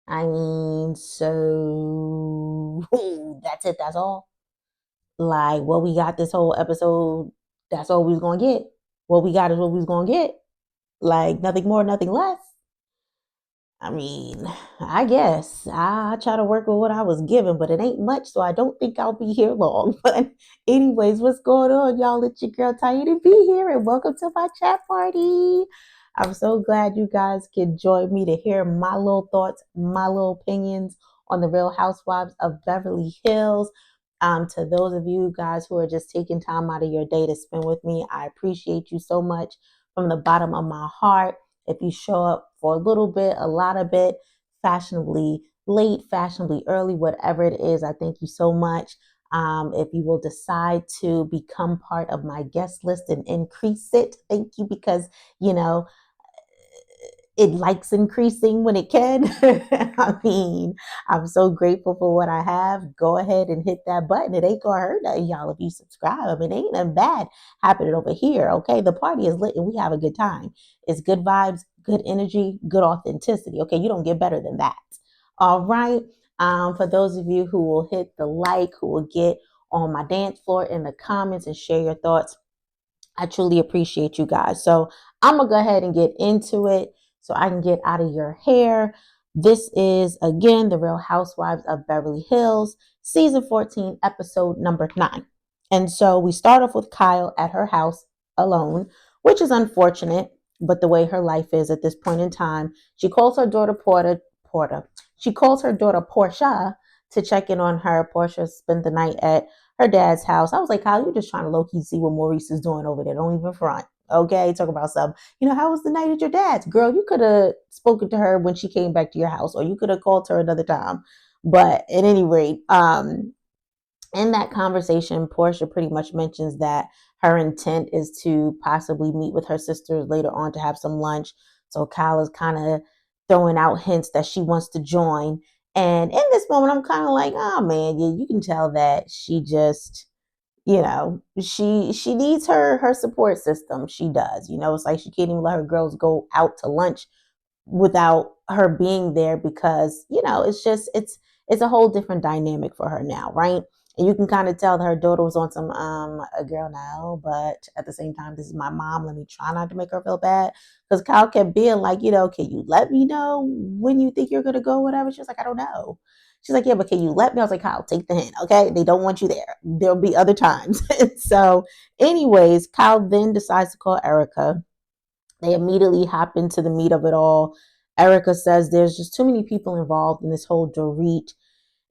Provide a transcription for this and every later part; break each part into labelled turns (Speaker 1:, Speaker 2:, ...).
Speaker 1: I mean, so that's it. That's all. Like what we got this whole episode, that's all we was gonna get. What we got is what we was gonna get. Like nothing more, nothing less. I mean, I guess I try to work with what I was given, but it ain't much, so I don't think I'll be here long. But anyways, what's going on, y'all? It's your girl Tanya to be here, and welcome to my chat party. I'm so glad you guys could join me to hear my little thoughts, my little opinions on the Real Housewives of Beverly Hills. To those of you guys who are just taking time out of your day to spend with me, I appreciate you so much from the bottom of my heart. If you show up for a little bit, a lot of it, fashionably late, fashionably early, whatever it is, I thank you so much. If you will decide to become part of my guest list and increase it, thank you because, you know, it likes increasing when it can. I mean, I'm so grateful for what I have. Go ahead and hit that button. It ain't gonna hurt nothing, y'all, if you subscribe. I mean, ain't nothing bad happening over here. Okay, the party is lit and we have a good time. It's good vibes, good energy, good authenticity. Okay, you don't get better than that. All right. For those of you who will hit the like, who will get on my dance floor in the comments and share your thoughts, I truly appreciate you guys. So I'm going to go ahead and get into it so I can get out of your hair. This is, again, The Real Housewives of Beverly Hills, season 14, episode number 9. And so we start off with Kyle at her house alone, which is unfortunate, but the way her life is at this point in time. She calls her daughter Porter. She calls her daughter Portia to check in on her. Portia spent the night at her dad's house. I was like, Kyle, you're just trying to low key see what Maurice is doing over there. Don't even front. Okay, talk about something. How was the night at your dad's? Girl, you could have spoken to her when she came back to your house, or you could have called her another time. But at any rate, in that conversation, Portia pretty much mentions that her intent is to possibly meet with her sisters later on to have some lunch. So Kyle is kind of throwing out hints that she wants to join. And in this moment, I'm kind of like, oh man, yeah, you can tell that she just, she needs her support system. She does. It's like she can't even let her girls go out to lunch without her being there because it's a whole different dynamic for her now, right? And you can kind of tell that her daughter was on some a girl now, but at the same time, this is my mom. Let me try not to make her feel bad. Because Kyle kept being like, can you let me know when you think you're gonna go, whatever? She was like, I don't know. She's like, yeah, but can you let me? I was like, Kyle, take the hint, okay? They don't want you there. There'll be other times. So, anyways, Kyle then decides to call Erica. They immediately hop into the meat of it all. Erica says there's just too many people involved in this whole Dorit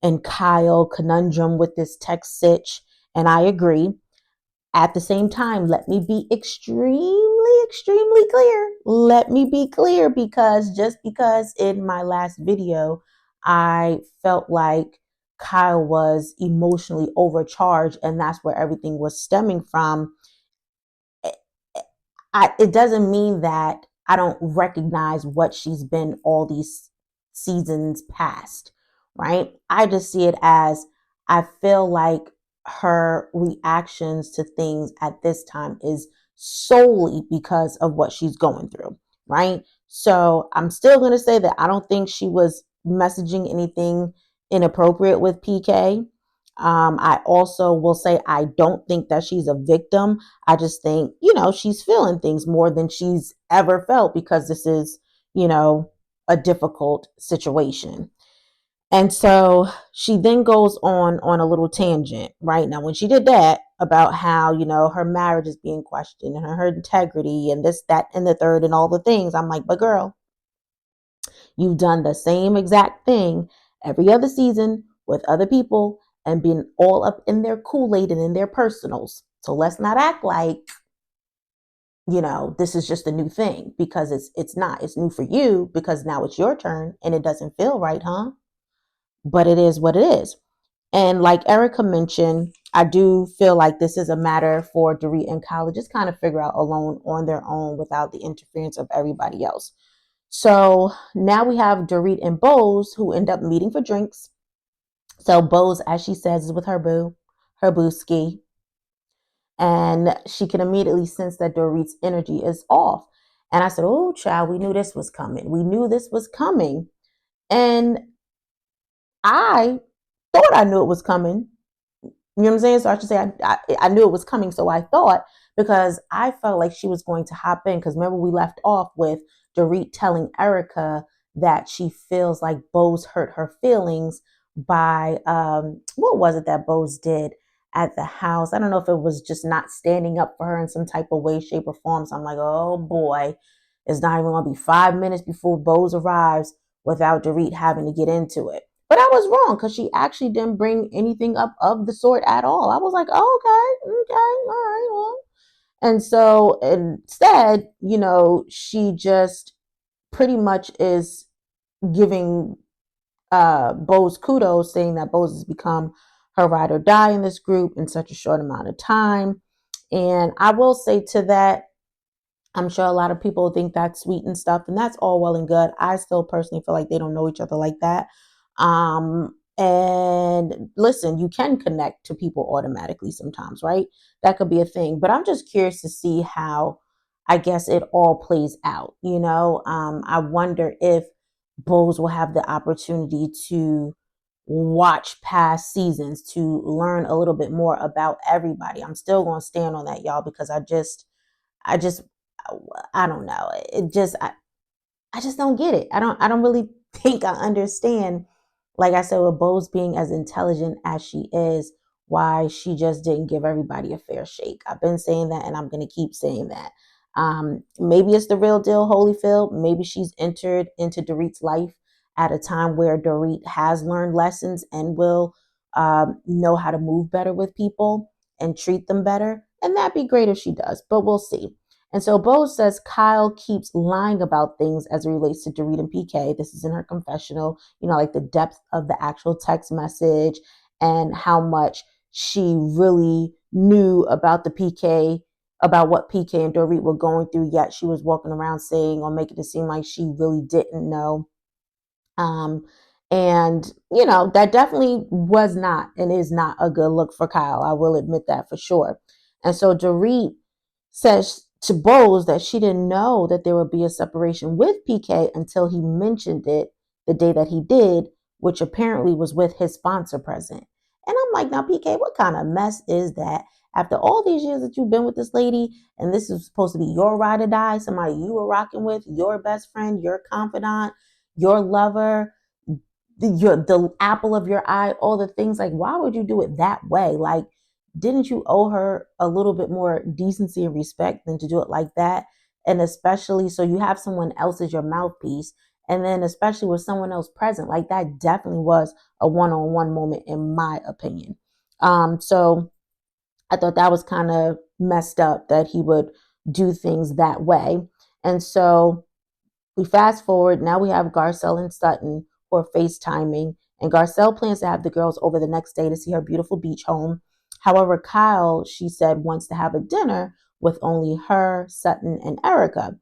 Speaker 1: and Kyle conundrum with this text sitch. And I agree. At the same time, let me be extremely, extremely clear. Let me be clear because just because in my last video, I felt like Kyle was emotionally overcharged and that's where everything was stemming from. It doesn't mean that I don't recognize what she's been all these seasons past, right? I just see it as I feel like her reactions to things at this time is solely because of what she's going through, right? So I'm still going to say that I don't think she was messaging anything inappropriate with PK. I also will say I don't think that she's a victim. I just think, she's feeling things more than she's ever felt because this is, a difficult situation. And so she then goes on a little tangent, right? Now, when she did that about how, her marriage is being questioned and her integrity and this, that, and the third and all the things, I'm like, but girl, you've done the same exact thing every other season with other people and been all up in their Kool-Aid and in their personals. So let's not act like this is just a new thing because it's not. It's new for you because now it's your turn and it doesn't feel right, huh? But it is what it is. And like Erica mentioned, I do feel like this is a matter for Dorit and Kyle to just kind of figure out alone on their own without the interference of everybody else. So now we have Dorit and Bose who end up meeting for drinks. So Bose, as she says, is with her boo, her booski. And she can immediately sense that Dorit's energy is off. And I said, oh, child, we knew this was coming. We knew this was coming. And I thought I knew it was coming. You know what I'm saying? So I should say I knew it was coming. So I thought, because I felt like she was going to hop in. Because remember, we left off with Dorit telling Erica that she feels like Bose hurt her feelings by what was it that Bose did at the house? I don't know if it was just not standing up for her in some type of way, shape, or form. So I'm like, oh boy, it's not even going to be 5 minutes before Bose arrives without Dorit having to get into it. But I was wrong because she actually didn't bring anything up of the sort at all. I was like, oh, okay, all right, well. And so instead, she just pretty much is giving Bose kudos, saying that Bose has become her ride or die in this group in such a short amount of time. And I will say to that, I'm sure a lot of people think that's sweet and stuff, and that's all well and good. I still personally feel like they don't know each other like that. And listen, you can connect to people automatically sometimes, right? That could be a thing. But I'm just curious to see how, I guess, it all plays out. I wonder if Bose will have the opportunity to watch past seasons to learn a little bit more about everybody. I'm still going to stand on that, y'all, because I just I don't know. I just don't get it. I don't really think I understand, like I said, with Bose being as intelligent as she is, why she just didn't give everybody a fair shake. I've been saying that and I'm gonna keep saying that. Maybe it's the real deal, Holyfield. Maybe she's entered into Dorit's life at a time where Dorit has learned lessons and will know how to move better with people and treat them better. And that'd be great if she does, but we'll see. And so Bose says Kyle keeps lying about things as it relates to Dorit and PK. This is in her confessional, like the depth of the actual text message and how much she really knew about the PK, about what PK and Dorit were going through, yet she was walking around saying or making it seem like she really didn't know. Um, and that definitely was not and is not a good look for Kyle. I will admit that for sure. And so Dorit says to Bose that she didn't know that there would be a separation with PK until he mentioned it the day that he did, which apparently was with his sponsor present. And I'm like, now, PK, what kind of mess is that? After all these years that you've been with this lady, and this is supposed to be your ride or die, somebody you were rocking with, your best friend, your confidant, your lover, the apple of your eye, all the things, like, why would you do it that way? Like, didn't you owe her a little bit more decency and respect than to do it like that? And especially, so you have someone else as your mouthpiece, and then especially with someone else present, like that definitely was a one-on-one moment in my opinion. So I thought that was kind of messed up that he would do things that way. And so we fast forward. Now we have Garcelle and Sutton who are FaceTiming, and Garcelle plans to have the girls over the next day to see her beautiful beach home. However, Kyle, she said, wants to have a dinner with only her, Sutton, and Erica,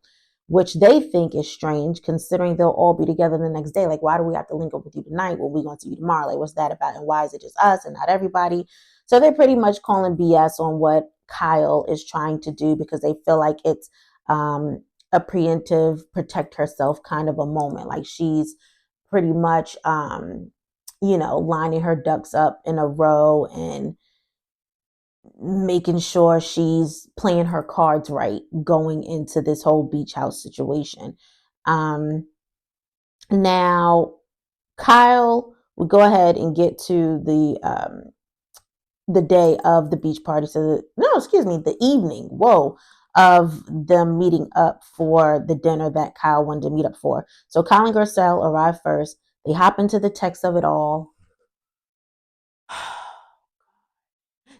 Speaker 1: which they think is strange considering they'll all be together the next day. Like, why do we have to link up with you tonight when we're going to see you tomorrow? Like, what's that about? And why is it just us and not everybody? So they're pretty much calling BS on what Kyle is trying to do because they feel like it's a preemptive, protect herself kind of a moment. Like she's pretty much, lining her ducks up in a row and making sure she's playing her cards right going into this whole beach house situation. Now, Kyle will go ahead and get to the day of the beach party. The evening. Whoa. Of them meeting up for the dinner that Kyle wanted to meet up for. So Kyle and Garcelle arrive first. They hop into the text of it all.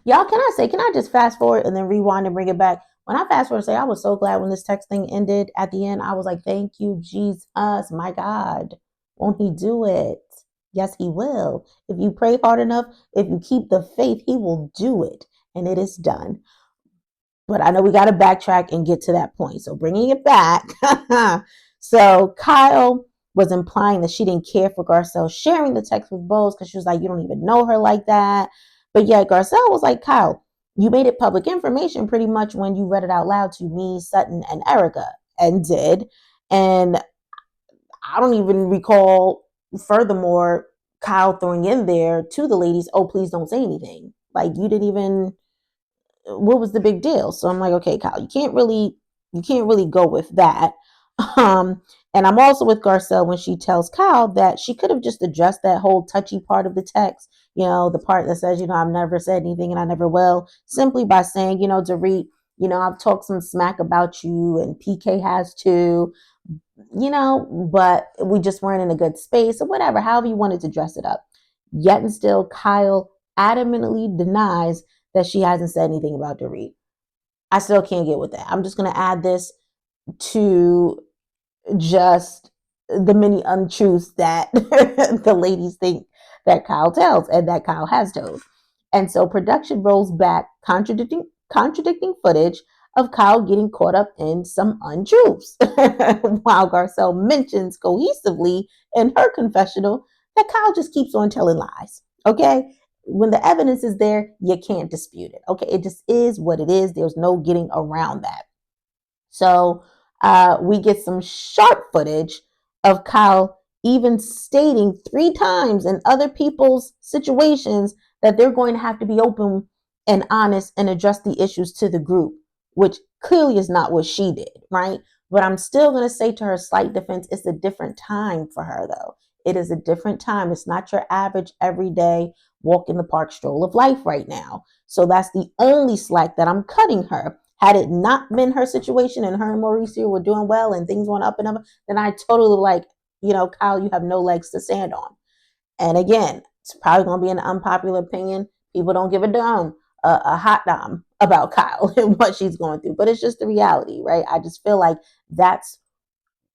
Speaker 1: Y'all, can I just fast forward and then rewind and bring it back? When I fast forward and say, I was so glad when this text thing ended at the end. I was like, thank you, Jesus. My God. Won't he do it? Yes, he will. If you pray hard enough, if you keep the faith, he will do it. And it is done. But I know we got to backtrack and get to that point. So bringing it back. So Kyle was implying that she didn't care for Garcelle sharing the text with Bose because she was like, you don't even know her like that. But yet Garcelle was like, Kyle, you made it public information pretty much when you read it out loud to me, Sutton, and Erica, and did. And I don't even recall furthermore, Kyle throwing in there to the ladies, oh, please don't say anything. Like, you didn't even, what was the big deal? So I'm like, okay, Kyle, you can't really go with that. Um, and I'm also with Garcelle when she tells Kyle that she could have just addressed that whole touchy part of the text, the part that says, I've never said anything and I never will, simply by saying, Dorit, I've talked some smack about you and PK has too, but we just weren't in a good space or whatever, however you wanted to dress it up. Yet and still, Kyle adamantly denies that she hasn't said anything about Dorit. I still can't get with that. I'm just going to add this to just the many untruths that the ladies think that Kyle tells and that Kyle has told. And so production rolls back contradicting footage of Kyle getting caught up in some untruths, while Garcelle mentions cohesively in her confessional that Kyle just keeps on telling lies. Okay? When the evidence is there, you can't dispute it. Okay? It just is what it is. There's no getting around that. So we get some sharp footage of Kyle even stating 3 times in other people's situations that they're going to have to be open and honest and address the issues to the group, which clearly is not what she did, right? But I'm still going to say, to her slight defense, it's a different time for her, though. It is a different time. It's not your average everyday walk in the park stroll of life right now. So that's the only slack that I'm cutting her. Had it not been her situation and her and Mauricio were doing well and things went up and up, then I totally like, Kyle, you have no legs to stand on. And again, it's probably going to be an unpopular opinion. People don't give a hot damn about Kyle and what she's going through, but it's just the reality, right? I just feel like that's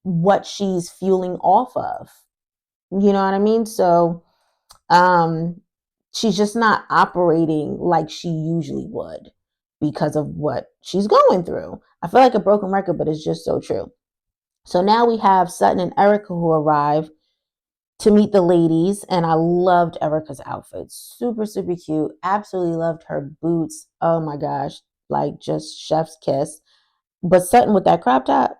Speaker 1: what she's fueling off of. You know what I mean? So, she's just not operating like she usually would because of what she's going through. I feel like a broken record, but it's just so true. So now we have Sutton and Erica who arrive to meet the ladies, and I loved Erica's outfit. Super, super cute. Absolutely loved her boots. Oh my gosh, like just chef's kiss. But Sutton with that crop top,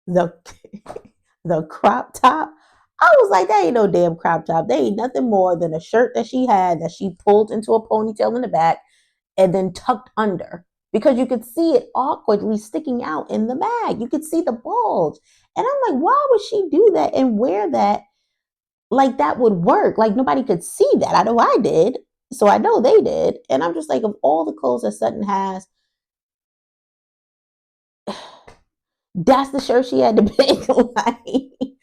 Speaker 1: the the crop top. I was like, that ain't no damn crop top. They ain't nothing more than a shirt that she had that she pulled into a ponytail in the back and then tucked under, because you could see it awkwardly sticking out in the bag. You could see the bulge. And I'm like, why would she do that and wear that like that would work? Like nobody could see that. I know I did. So I know they did. And I'm just like, of all the clothes that Sutton has, that's the shirt she had to pick. Like,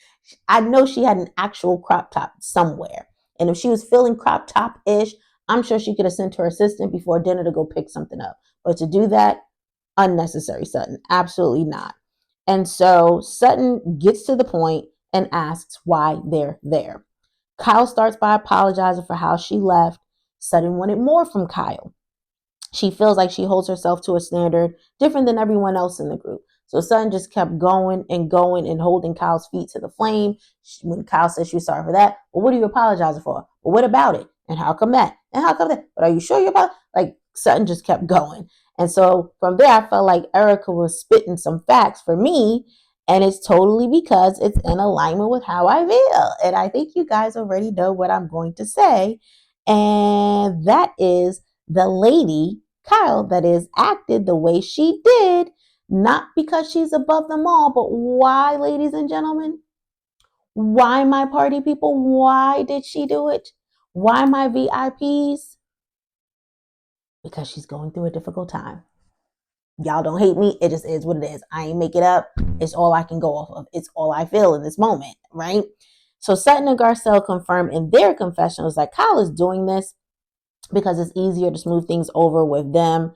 Speaker 1: I know she had an actual crop top somewhere. And if she was feeling crop top-ish, I'm sure she could have sent her assistant before dinner to go pick something up. But to do that, unnecessary, Sutton. Absolutely not. And so Sutton gets to the point and asks why they're there. Kyle starts by apologizing for how she left. Sutton wanted more from Kyle. She feels like she holds herself to a standard different than everyone else in the group. So Sutton just kept going and holding Kyle's feet to the flame. When Kyle said she was sorry for that, well, what are you apologizing for? Well, what about it? And how come that? And how come that? But are you sure you're about? Like Sutton just kept going. And so from there, I felt like Erica was spitting some facts for me. And it's totally because it's in alignment with how I feel. And I think you guys already know what I'm going to say. And that is the lady, Kyle, that is acted the way she did, not because she's above them all, but why, ladies and gentlemen? Why, my party people? Why did she do it? Why, my VIPs? Because she's going through a difficult time. Y'all don't hate me. It just is what it is. I ain't make it up. It's all I can go off of. It's all I feel in this moment, right? So Sutton and Garcelle confirm in their confessionals that Kyle is doing this because it's easier to smooth things over with them,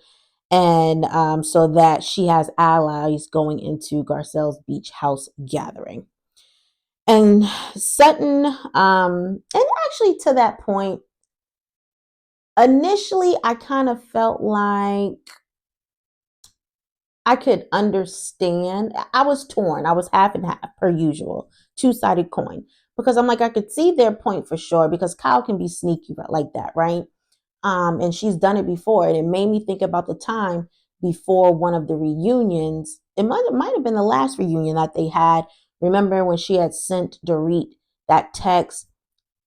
Speaker 1: and so that she has allies going into Garcelle's beach house gathering. And Sutton, and actually to that point, initially I kind of felt like I could understand. I was torn. I was half and half per usual, two-sided coin, because I'm like, I could see their point for sure, because Kyle can be sneaky like that, right? And she's done it before. And it made me think about the time before one of the reunions. It might have been the last reunion that they had, Remember when she had sent Dorit that text?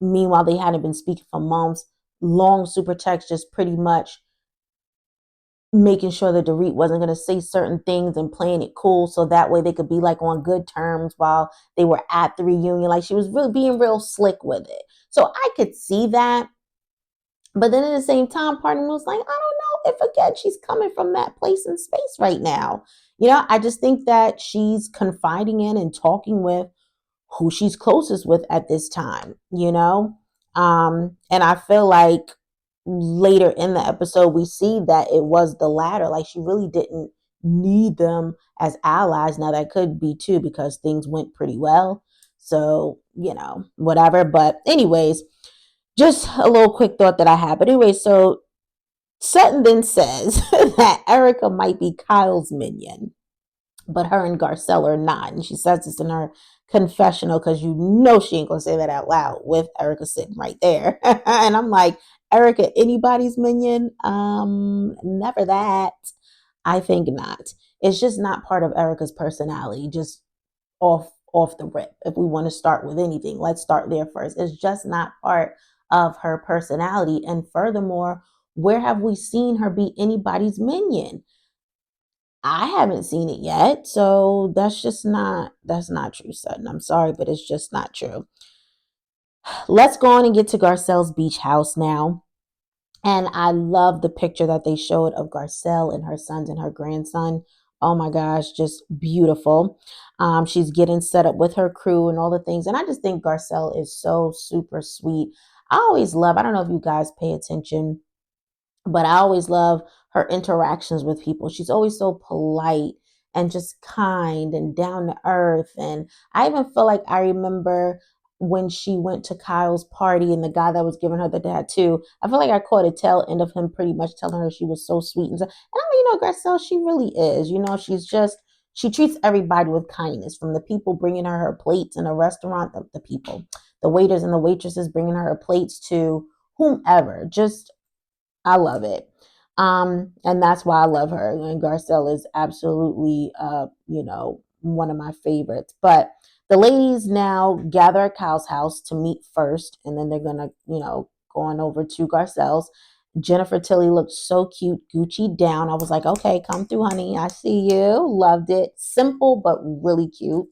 Speaker 1: Meanwhile, they hadn't been speaking for months. Long super text, just pretty much making sure that Dorit wasn't going to say certain things and playing it cool so that way they could be like on good terms while they were at the reunion. Like she was really being real slick with it. So I could see that. But then at the same time, part of me was like, I don't know if again she's coming from that place in space right now. I just think that she's confiding in and talking with who she's closest with at this time. And I feel like later in the episode we see that it was the latter. Like she really didn't need them as allies. Now that could be too because things went pretty well. So, whatever. But anyways, just a little quick thought that I had. But anyway, so Sutton then says that Erica might be Kyle's minion, but her and Garcelle are not. And she says this in her confessional because she ain't gonna say that out loud with Erica sitting right there. And I'm like, Erica, anybody's minion? Never that. I think not. It's just not part of Erica's personality. Just off the rip. If we want to start with anything, let's start there first. It's just not part of her personality. And furthermore, where have we seen her be anybody's minion? I haven't seen it yet. So that's not true, Sutton. I'm sorry, but it's just not true. Let's go on and get to Garcelle's beach house now. And I love the picture that they showed of Garcelle and her sons and her grandson. Oh my gosh, just beautiful. She's getting set up with her crew and all the things. And I just think Garcelle is so super sweet. I don't know if you guys pay attention, but I always love her interactions with people. She's always so polite and just kind and down to earth. And I even feel like I remember when she went to Kyle's party and the guy that was giving her the tattoo, I feel like I caught a tail end of him pretty much telling her she was so sweet. And I'm like, Garcelle, she really is. She treats everybody with kindness, from the people bringing her plates in a restaurant, the people, the waiters and the waitresses bringing her plates to whomever. Just I love it. And that's why I love her. And Garcelle is absolutely, one of my favorites. But the ladies now gather at Kyle's house to meet first, and then they're gonna, go on over to Garcelle's. Jennifer Tilly looked so cute, Gucci down. I was like, okay, come through, honey. I see you. Loved it. Simple, but really cute.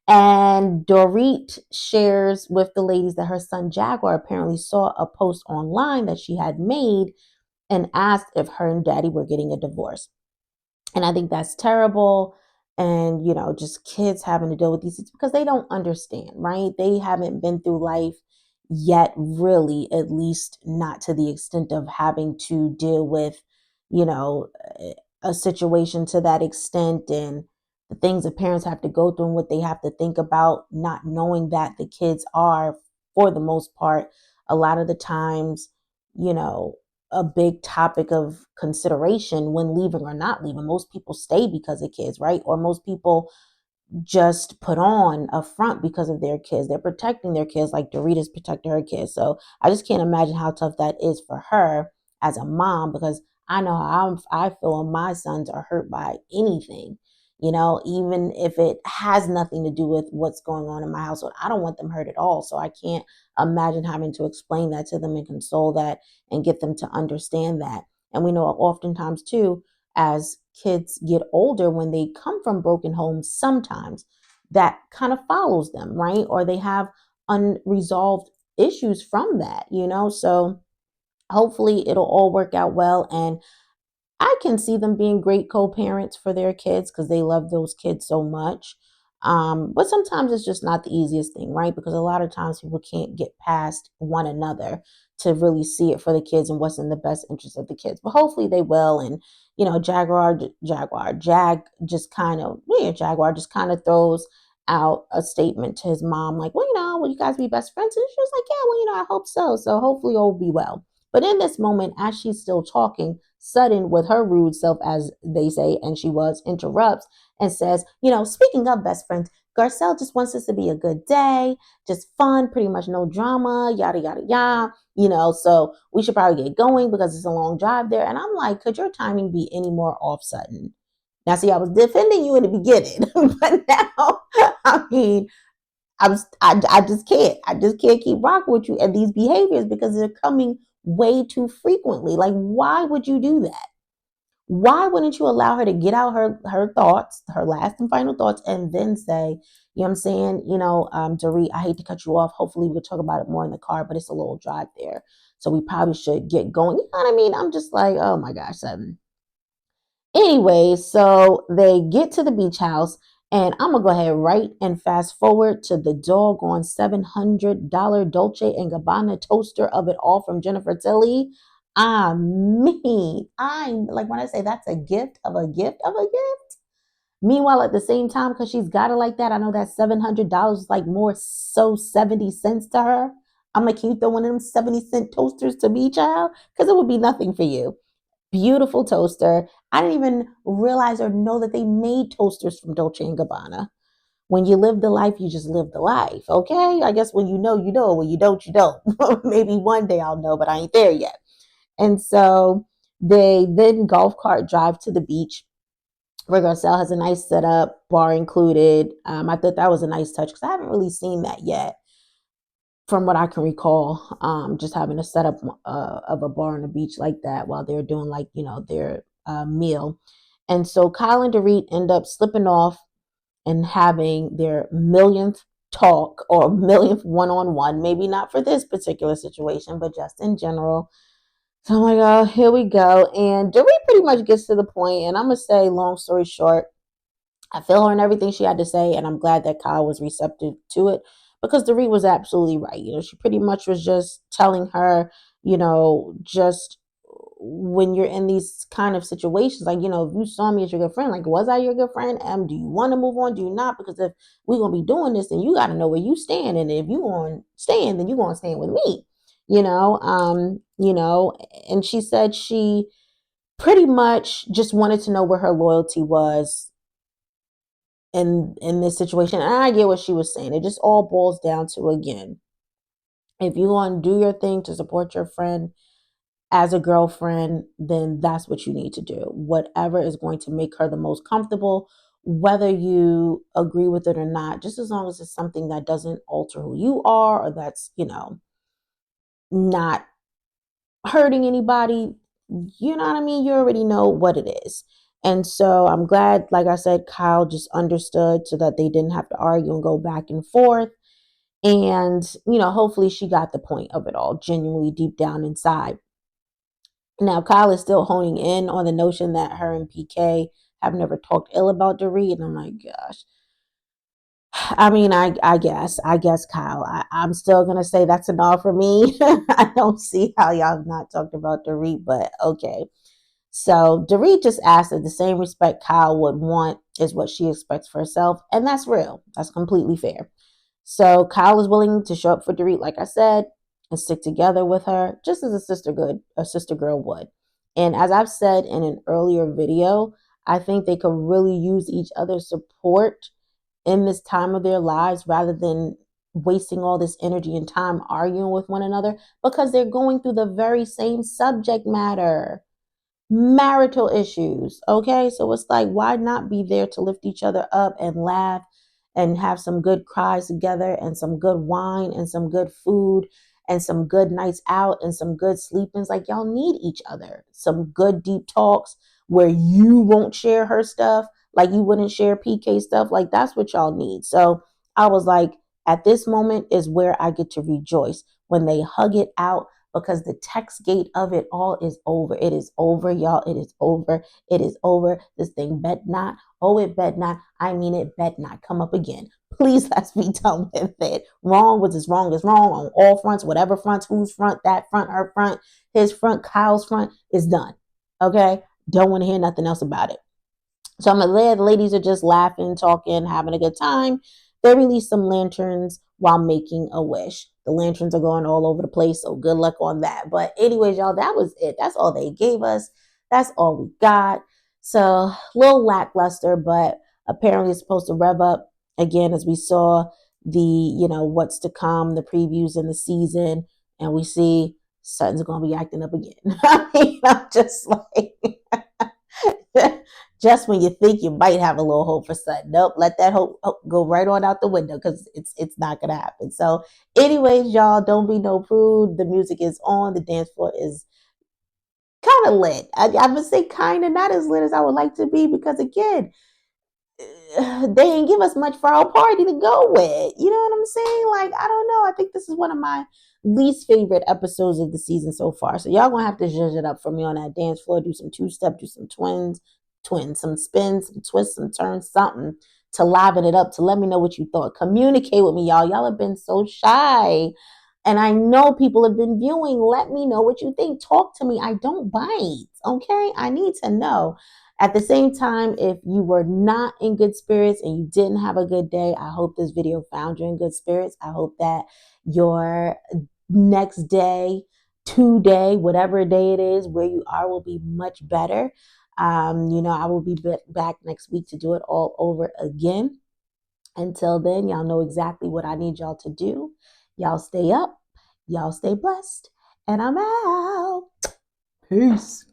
Speaker 1: And Dorit shares with the ladies that her son Jaguar apparently saw a post online that she had made and asked if her and daddy were getting a divorce. And I think that's terrible. And, just kids having to deal with these things because they don't understand, right? They haven't been through life yet, really, at least not to the extent of having to deal with, you know, a situation to that extent and the things that parents have to go through and what they have to think about, not knowing that the kids are, for the most part, a lot of the times, you know, a big topic of consideration when leaving or not leaving. Most people stay because of kids, right? Or most people just put on a front because of their kids. They're protecting their kids like Dorita's protecting her kids. So I just can't imagine how tough that is for her as a mom, because I know how I feel when my sons are hurt by anything, even if it has nothing to do with what's going on in my household. I don't want them hurt at all. So I can't imagine having to explain that to them and console that and get them to understand that. And we know oftentimes too, as kids get older, when they come from broken homes, sometimes that kind of follows them, right? Or they have unresolved issues from that. So hopefully it'll all work out well. And I can see them being great co-parents for their kids because they love those kids so much. But sometimes it's just not the easiest thing, right? Because a lot of times people can't get past one another to really see it for the kids and what's in the best interest of the kids. But hopefully they will. And, Jaguar just kind of throws out a statement to his mom, like, well, will you guys be best friends? And she was like, yeah, well, I hope so. So hopefully all will be well. But in this moment, as she's still talking, Sutton, with her rude self, as they say, and she was, interrupts and says, speaking of best friends, Garcelle just wants this to be a good day, just fun, pretty much no drama, yada, yada, yada. So we should probably get going because it's a long drive there. And I'm like, could your timing be any more off, Sutton? Now, see, I was defending you in the beginning, but now, I mean, I just can't. I just can't keep rocking with you and these behaviors because they're coming way too frequently. Like, why would you do that? Why wouldn't you allow her to get out her thoughts, her last and final thoughts, and then say, you know what I'm saying? Dorit, I hate to cut you off. Hopefully we'll talk about it more in the car, but it's a little drive there. So we probably should get going. You know what I mean? I'm just like, oh my gosh, seven. Anyway, so they get to the beach house, and I'm gonna go ahead right and fast forward to the doggone $700 Dolce and Gabbana toaster of it all from Jennifer Tilly. I like when I say that's a gift of a gift of a gift. Meanwhile, at the same time, because she's got it like that, I know that $700 is like more so 70 cents to her. I'm like, can you throw one of them 70-cent toasters to me, child? Because it would be nothing for you. Beautiful toaster. I didn't even realize or know that they made toasters from Dolce and Gabbana. When you live the life, you just live the life. Okay. I guess when you know, you know. When you don't, you don't. Maybe one day I'll know, but I ain't there yet. And so they then golf cart drive to the beach. Regarsell has a nice setup, bar included. I thought that was a nice touch because I haven't really seen that yet from what I can recall, just having a setup of a bar on the beach like that while they're doing like, their meal. And so Kyle and Dorit end up slipping off and having their millionth talk or millionth one-on-one, maybe not for this particular situation, but just in general. So I'm like, oh, here we go. And Dorit pretty much gets to the point, and I'm going to say, long story short, I feel her in everything she had to say, and I'm glad that Kyle was receptive to it because Dorit was absolutely right. She pretty much was just telling her, just when you're in these kind of situations, like, if you saw me as your good friend, like, was I your good friend? Do you want to move on? Do you not? Because if we're going to be doing this, then you got to know where you stand. And if you going to stand, then you're going to stand with me, and she said she pretty much just wanted to know where her loyalty was in this situation. And I get what she was saying. It just all boils down to, again, if you want to do your thing to support your friend as a girlfriend, then that's what you need to do. Whatever is going to make her the most comfortable, whether you agree with it or not, just as long as it's something that doesn't alter who you are or that's, not hurting anybody, you know what I mean? You already know what it is. And so I'm glad, like I said, Kyle just understood so that they didn't have to argue and go back and forth. And, hopefully she got the point of it all genuinely deep down inside. Now, Kyle is still honing in on the notion that her and PK have never talked ill about Dorit. And I'm like, gosh. I mean, I guess, Kyle, I'm still going to say that's a no for me. I don't see how y'all have not talked about Dorit, but okay. So Dorit just asked that the same respect Kyle would want is what she expects for herself. And that's real. That's completely fair. So Kyle is willing to show up for Dorit, like I said, and stick together with her, just as a sister girl would. And as I've said in an earlier video, I think they could really use each other's support in this time of their lives rather than wasting all this energy and time arguing with one another because they're going through the very same subject matter, marital issues. Okay. So it's like, why not be there to lift each other up and laugh and have some good cries together and some good wine and some good food and some good nights out and some good sleepings? Like, y'all need each other. Some good deep talks where you won't share her stuff like you wouldn't share PK stuff. Like, that's what y'all need. So I was like, at this moment is where I get to rejoice when they hug it out because the text gate of it all is over. It is over, y'all. It is over. It is over. This thing bet not. Oh, it bet not. I mean, it bet not come up again. Please, let's be done with it. Wrong was as wrong as wrong on all fronts, whatever fronts, whose front, that front, her front, his front, Kyle's front is done. Okay? Don't want to hear nothing else about it. So I'm glad the ladies are just laughing, talking, having a good time. They released some lanterns while making a wish. The lanterns are going all over the place, so good luck on that. But anyways, y'all, that was it. That's all they gave us. That's all we got. So a little lackluster, but apparently it's supposed to rev up again as we saw the, what's to come, the previews in the season, and we see Sutton's going to be acting up again. I mean, I'm just like... Just when you think you might have a little hope for something, nope, let that hope go right on out the window because it's not gonna happen. So, anyways, y'all, don't be no prude. The music is on. The dance floor is kind of lit. I would say kind of not as lit as I would like to be because again, they ain't give us much for our party to go with. You know what I'm saying? Like, I don't know. I think this is one of my least favorite episodes of the season so far. So y'all gonna have to judge it up for me on that dance floor. Do some two-step, do some twins, some spins, some twists, some turns, something to liven it up, to let me know what you thought. Communicate with me, y'all. Y'all have been so shy. And I know people have been viewing. Let me know what you think. Talk to me. I don't bite. Okay. I need to know. At the same time, if you were not in good spirits and you didn't have a good day, I hope this video found you in good spirits. I hope that your next day, today, whatever day it is, where you are will be much better. I will be back next week to do it all over again. Until then, y'all know exactly what I need y'all to do. Y'all stay up, y'all stay blessed, and I'm out. Peace.